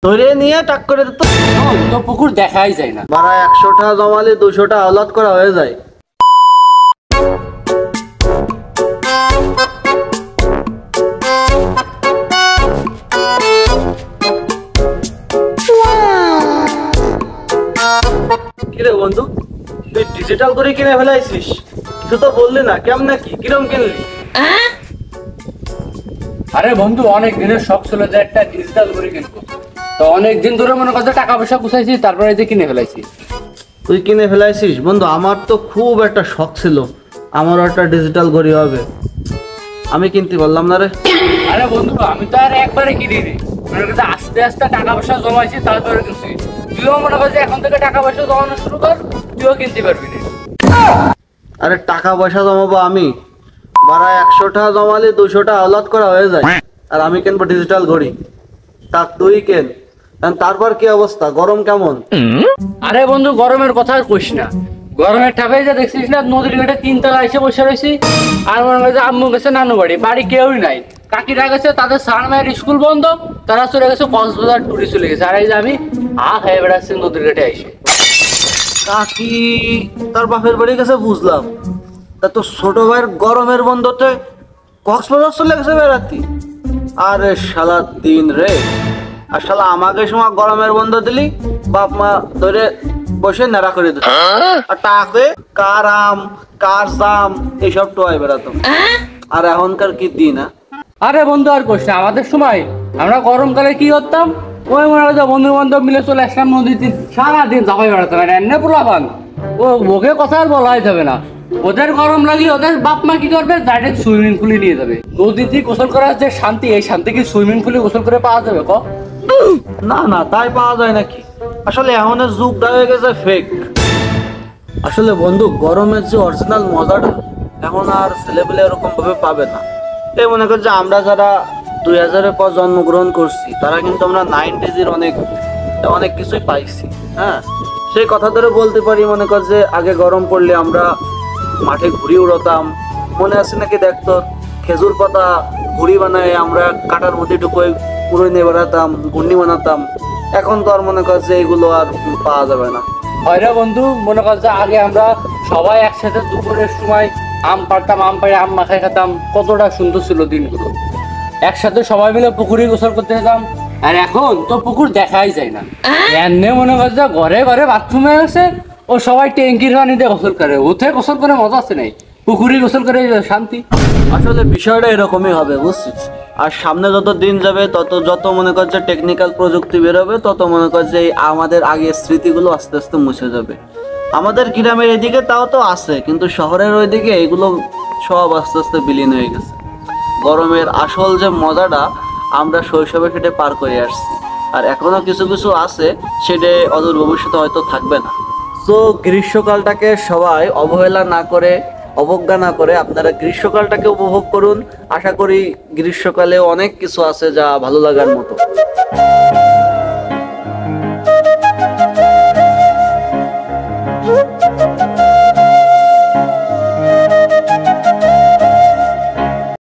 ধরে নিয়ে টাক করে দিত। তো পুকুর দেখাই যায় না। বারা 100টা জমালে 200টা আওলাদ করা হয়ে যায়। কিরে বন্ধু, তুই ডিজিটাল করে কিনে ফেলাইছিস? কিছু তো বললি না, কেমন কি কিরম কিনলি? আরে বন্ধু, অনেক দিনের শখ ছিল যে একটা ডিজিটাল করে কিনবো। তো অনেক দিন ধরে মনে করছে টাকা পয়সা গুছাইছি, তারপরে যে কিনে ফেলাইছি। তুই কিনে ফেলাইছিস? বন্ধু, আমার তো খুব একটা শখ ছিল, আমারও একটা ডিজিটাল ঘড়ি হবে, আমি কিনতে পারলাম না রে। আরে বন্ধু, আমি তো আর একবারে কিনি নি, মনে করছে আস্তে আস্তে টাকা পয়সা জমাইছি, তারপরে কিনছি। তুইও মনে করছে এখন থেকে টাকা পয়সা জমানো শুরু কর, তুইও কিনতে পারবি না। আরে টাকা পয়সা জমাবো আমি? বারা 100টা জমালে 200টা আওলাদ করা হয়ে যায়, আর আমি কিনবো ডিজিটাল ঘড়ি? তা তুই কেন। তারপর কি অবস্থা, গরম কেমন? আরে বন্ধু, গরমের কথা আর কইস না। গরমের ঠাপাই যা দেখছিস না, নদীর ঘাটে 3 তলা এসে বসে রয়েছি। আর মনে করছে আম্মু গেছে নানু বাড়ি, বাড়ি কেউই নাই। কাকিরা গেছে, তাদের সার মায়ের স্কুল বন্ধ, তারা চলে গেছে কক্সবাজার টুরে চলে গেছে। আর এই যে আমি খেয়ে বেড়াচ্ছি নদীর ঘাটে এসে। কাকি তার বাপের বাড়ি গেছে বুঝলাম, তা তো ছোট ভাইয়ের গরমের বন্ধতে কক্সবাজার চলে গেছে বেড়াতি? আরে শালা দিন রে। আর শালা আমাকে সময় গরমের বন্ধ দিলি, বাপ মা ধরে বসে নেড়া করে দিত, আর টাকে কার আম কার জাম এইসব টোয়াই বেড়াতো। আর এখনকার কি দিন। আরে বন্ধু, আর কইস না। আমাদের সময় আমরা গরমকালে কি করতাম, ওই মনে হয় বন্ধু বান্ধব মিলে চলে আসলাম নদীতে, সারাদিন জামাই বেড়াতাম। এনে পোলাপান ও মুখে কথা আর বলাই যাবে না। ওদের গরম লাগলে ওদের বাপ মা কি করবে, ডাইরেক্ট সুইমিং পুলে নিয়ে যাবে। নদীতে গোসল করার যে শান্তি, এই শান্তি কি সুইমিং পুলে গোসল করে পাওয়া যাবে? ক না না, তাই পাওয়া যায় নাকি? আসলে এখনের যুগটা হয়ে গেছে ফেক। আসলে বন্ধু, গরমের যে অরিজিনাল মজাটা এখন আর ছেলেপেলে এরকম ভাবে পাবে না। এই মনে কর যে আমরা যারা 2000-এর পর জন্মগ্রহণ করছি, তারা কিন্তু আমরা 90s-এর অনেক অনেক কিছুই পাইছি। হ্যাঁ, সেই কথা ধরে বলতে পারি, মনে কর যে আগে গরম পড়লে আমরা মাঠে ঘুড়ি উড়াতাম। মনে আছে নাকি দেখতো, খেজুর পাতা ঘুড়ি বানায় আমরা কাটার মধ্যে ঢুকোয় পুরো নিয়ে বেড়াতাম, ঘূর্ণি বানাতাম। এখন তো আর মনে কর যে এগুলো আর পাওয়া যাবে না। হয়রা বন্ধু, মনে কর যে আগে আমরা সবাই একসাথে দুপুরের সময় আম পাড়তাম, আম পাড়ে আম মাখাই খেতাম। কতটা সুন্দর ছিল দিনগুলো, একসাথে সবাই মিলে পুকুরে গোসল করতে যেতাম। আর এখন তো পুকুর দেখাই যায় না। এমনি মনে কর যে ঘরে ঘরে বাথরুমে আছে, ও সবাই ট্যাঙ্কির পানি দিয়ে গোসল করে। ওতে গোসল করে মজা আছে নাই, পুকুরে গোসল করে শান্তি। আসলে বিষয়টা এরকমই হবে, বুঝছিস? আর সামনে যত দিন যাবে, যত মনে কর যে টেকনিক্যাল প্রযুক্তি বেরোবে, তত মনে কর যে আমাদের আগের স্মৃতিগুলো আস্তে আস্তে মুছে যাবে। আমাদের গ্রামের এদিকে তাও তো আছে, কিন্তু শহরের ওইদিকে এগুলো সব আস্তে আস্তে বিলীন হয়ে গেছে। গরমের আসল যে মজাটা আমরা শৈশবে সেটা পার করে আসছি, আর এখনো কিছু কিছু আছে, সেটা অদূর ভবিষ্যতে হয়তো থাকবে না। তো গ্রীষ্মকালটাকে সবাই অবহেলা না করে, অবজ্ঞা না করে আপনারা গ্রীষ্মকালটাকে উপভোগ করুন। আশা করি গ্রীষ্মকালে অনেক কিছু আছে যা ভালো লাগার মতো।